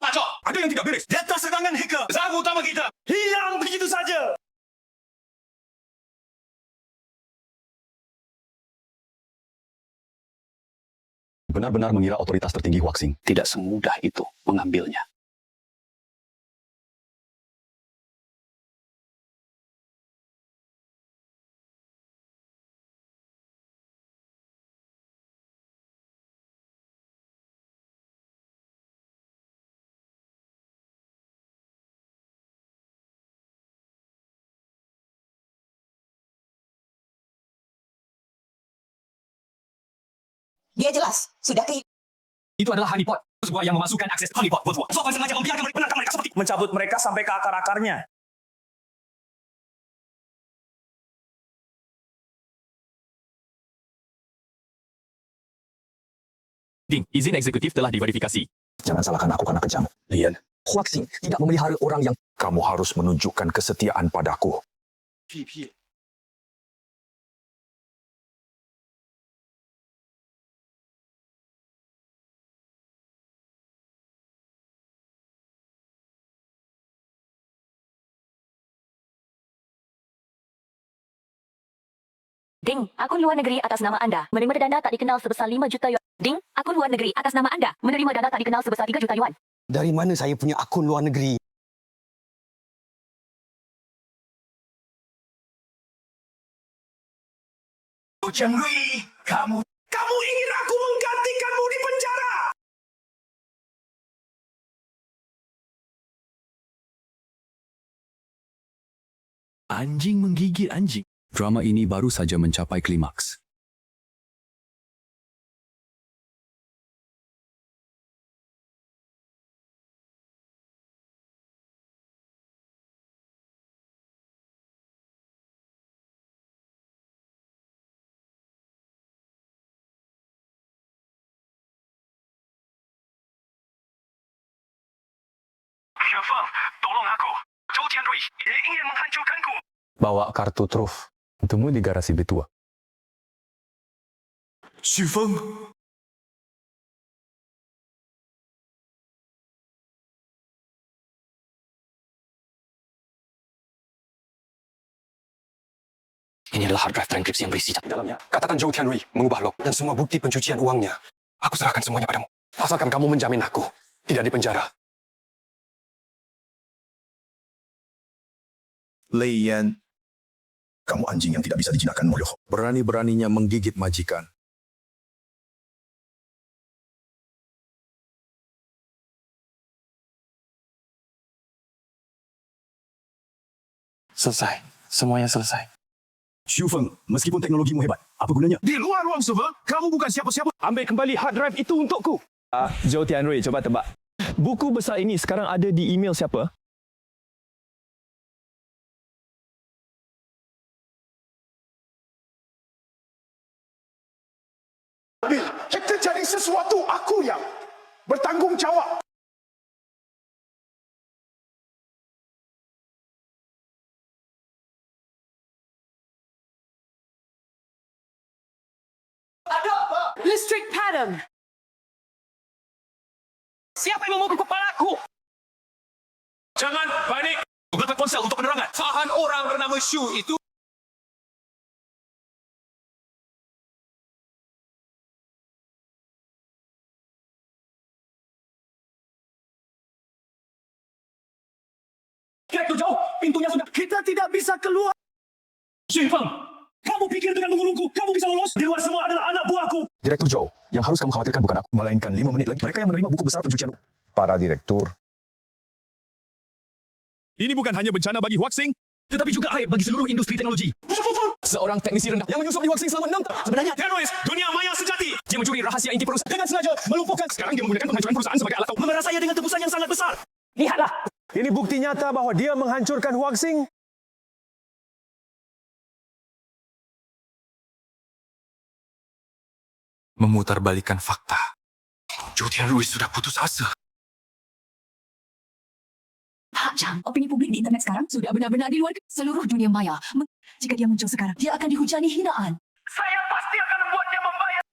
Hajo, ada yang tidak beres. Data serangan hacker! Sasaran utama kita hilang begitu saja! Benar-benar mengira otoritas tertinggi Waxing tidak semudah itu mengambilnya. Dia jelas sudah ke... Itu adalah honeypot. Sebuah yang memasukkan akses honeypot buat Sopan sengaja membiarkan mereka menangkap mereka seperti mencabut mereka sampai ke akar-akarnya. Ding, izin eksekutif telah diverifikasi. Jangan salahkan aku karena kejam. Lian, Waxing tidak memelihara orang yang... Kamu harus menunjukkan kesetiaan padaku. Ding, akun luar negeri atas nama anda menerima dana tak dikenal sebesar 5 juta yuan. Ding, akun luar negeri atas nama anda menerima dana tak dikenal sebesar 3 juta yuan. Dari mana saya punya akun luar negeri? Cheng Rui, kamu ingin aku menggantikanmu di penjara? Anjing menggigit anjing. Drama ini baru saja mencapai klimaks. Shufang, tolong aku. Zhou Tianrui, dia ingin menghancurkanku. Bawa kartu truf. Temu di garasi B2. Shufang. Ini adalah hard drive transkripsi yang berisi cat di dalamnya. Katakan Zhou Tianrui mengubah log dan semua bukti pencucian uangnya. Aku serahkan semuanya padamu. Asalkan kamu menjamin aku tidak di penjara. Lei Yan, kamu anjing yang tidak bisa dijinakkan, Moryoh. Berani-beraninya menggigit majikan. Selesai. Semuanya selesai. Shufeng, meskipun teknologimu hebat, Apa gunanya? Di luar ruang server, kamu bukan siapa-siapa. Ambil kembali hard drive itu untukku. Zhou Tianrui, coba tebak. Buku besar ini sekarang ada di email siapa? Kita cari sesuatu aku yang bertanggungjawab. Ada apa? Listrik pattern. Siapa yang memukul kepalaku? Jangan panik. Gunakan ponsel untuk penerangan. Fahan orang bernama Shu itu Direktur Zhou, pintunya sudah... kita tidak bisa keluar. Xu Feng, kamu pikir dengan mengurungku, kamu bisa lolos? Di luar semua adalah anak buahku. Direktur Zhou, yang harus kamu khawatirkan bukan aku, melainkan 5 menit lagi mereka yang menerima buku besar pencucian. Para direktur, Ini bukan hanya bencana bagi Huaxing, Tetapi juga aib bagi seluruh industri teknologi. Seorang teknisi rendah yang menyusup di Huaxing selama 6 tahun. sebenarnya teroris dunia maya sejati. Dia mencuri rahasia inti perusahaan. Dengan sengaja melumpuhkan. Sekarang dia menggunakan penghancuran perusahaan sebagai alat. Memerah saya dengan tebusan yang sangat besar. Lihatlah. Ini bukti nyata bahwa dia menghancurkan Huaxing. Memutarbalikkan fakta. Zhou Tianrui sudah putus asa. Pak Chang, opini publik di internet sekarang sudah benar-benar di luar seluruh dunia maya. Jika dia muncul sekarang, dia akan dihujani hinaan. Saya pasti akan membuat dia membayar.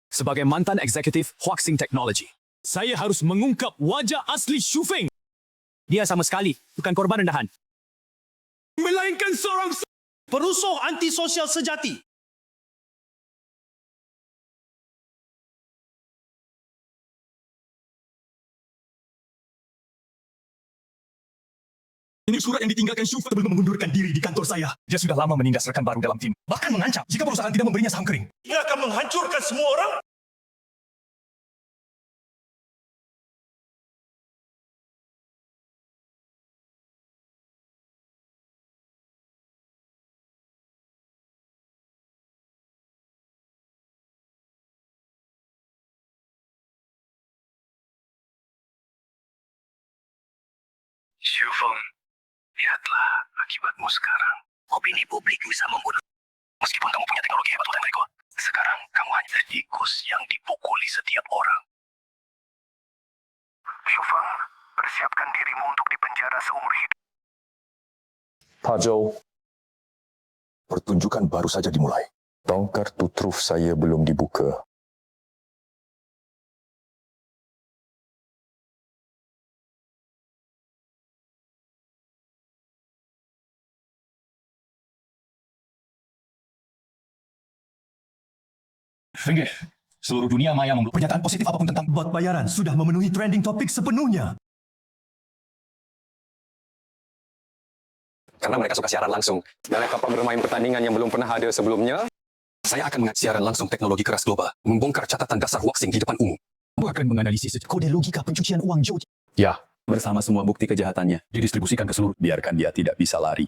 Sebagai mantan eksekutif Huaxing Technology, saya harus mengungkap wajah asli Xu Feng. Dia sama sekali bukan korban rendahan. Melainkan seorang Perusuh antisosial sejati. Ini surat yang ditinggalkan Xu Feng sebelum mengundurkan diri di kantor saya. Dia sudah lama menindas rekan baru dalam tim. Bahkan mengancam jika perusahaan tidak memberinya saham kering. Dia akan menghancurkan semua orang. Xu Feng, lihatlah akibatmu sekarang. Opini publik bisa membunuh. Meskipun kamu punya teknologi hebat dan berikut, sekarang kamu hanya tikus yang dipukuli setiap orang. Xu Feng, persiapkan dirimu untuk dipenjara seumur hidup. Pak Zhou, pertunjukan baru saja dimulai. Tongkat tutruf saya belum dibuka. Fengge, seluruh dunia maya memeluk pernyataan positif apapun tentang bot bayaran sudah memenuhi trending topik sepenuhnya. Karena mereka suka siaran langsung. Dalam kapal bermain pertandingan yang belum pernah ada sebelumnya, saya akan mengajak siaran langsung teknologi keras global, membongkar catatan dasar Huaxing di depan umum. Aku akan menganalisis kode logika pencucian uang Zhou. Ya, bersama semua bukti kejahatannya, didistribusikan ke seluruh, biarkan dia tidak bisa lari.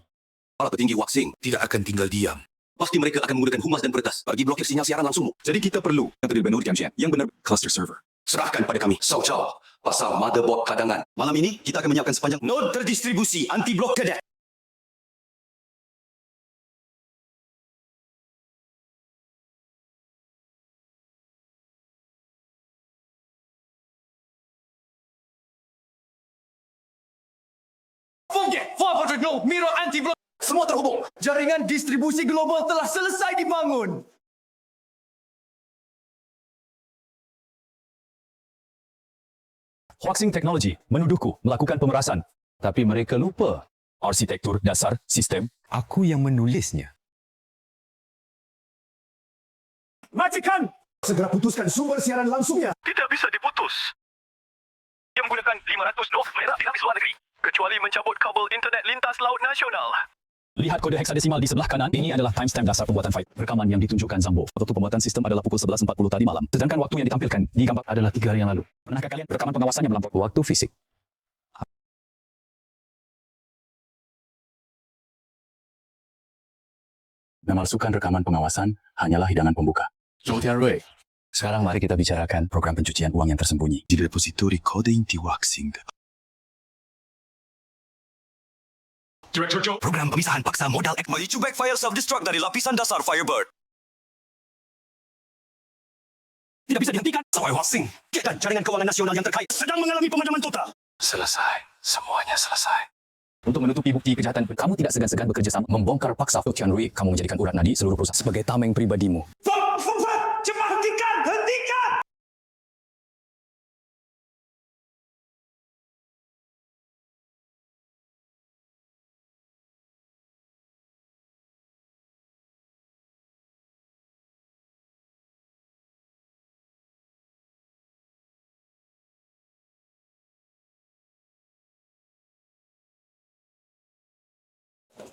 Para petinggi Huaxing tidak akan tinggal diam. Pasti mereka akan menggunakan humas dan peretas bagi blokir sinyal siaran langsungmu. Jadi kita perlu yang terdiri Benur Jiangxian yang benar cluster server. Serahkan pada kami, Sao Chao, pasal motherboard cadangan. Malam ini, kita akan menyiapkan sepanjang node terdistribusi anti-blok cadet. Fengge, 500 node mirror anti-block. Semua terhubung. Jaringan distribusi global telah selesai dibangun. Huaxing Technology menuduhku melakukan pemerasan. Tapi mereka lupa arsitektur dasar sistem. Aku yang menulisnya. Majikan! Segera putuskan sumber siaran langsungnya. Tidak bisa diputus. Dia menggunakan 500 dolar merah di lapis luar negeri. Kecuali mencabut kabel internet lintas laut nasional. Lihat kode heksadesimal di sebelah kanan. Ini adalah timestamp dasar pembuatan file. Rekaman yang ditunjukkan Zambo. Waktu pembuatan sistem adalah pukul 11.40 tadi malam. Sedangkan waktu yang ditampilkan di gambar adalah 3 hari yang lalu. Pernahkah kalian rekaman pengawasannya melampaui waktu fisik? Memalsukan rekaman pengawasan hanyalah hidangan pembuka. Zhou Tianrui, sekarang mari kita bicarakan program pencucian uang yang tersembunyi. Di repositori kode inti waxing. Director Joe. Program pemisahan paksa modal Ek memicu backfire self-destruct dari lapisan dasar Firebird. Tidak bisa dihentikan. Sawai Waxing dan jaringan keuangan nasional yang terkait sedang mengalami pemadaman total. Selesai. Semuanya selesai. Untuk menutupi bukti kejahatan, kamu tidak segan-segan bekerja sama membongkar paksa Zhou Tianrui. Kamu menjadikan urat nadi seluruh perusahaan sebagai tameng pribadimu. Cepat hentikan! Hentikan!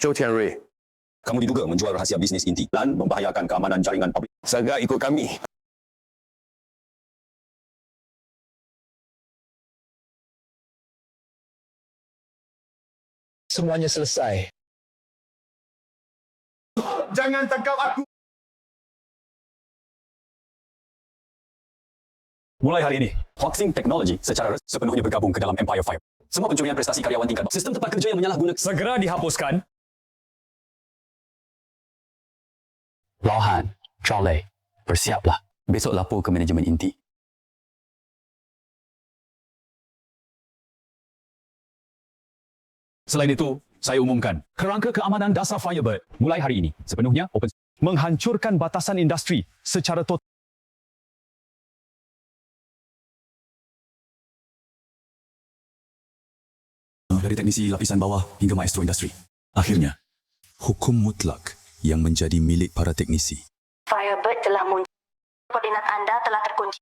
Zhou Tianrui, kamu diduga menjual rahasia bisnis inti dan membahayakan keamanan jaringan publik. Segera ikut kami. Semuanya selesai. Jangan tangkap aku. Mulai hari ini, Waxing Technology secara resmi sepenuhnya bergabung ke dalam Empire Fire. Semua pencurian prestasi karyawan tingkat sistem tempat kerja yang menyalahgunakan segera dihapuskan. Lauhan, Charlie, bersiaplah. Besok lapor ke manajemen inti. Selain itu, saya umumkan, kerangka keamanan dasar Firebird mulai hari ini sepenuhnya open. Menghancurkan batasan industri secara total. Dari teknisi lapisan bawah hingga maestro industri. Akhirnya, hukum mutlak yang menjadi milik para teknisi. Firebird telah muncul. Koordinat anda telah terkunci.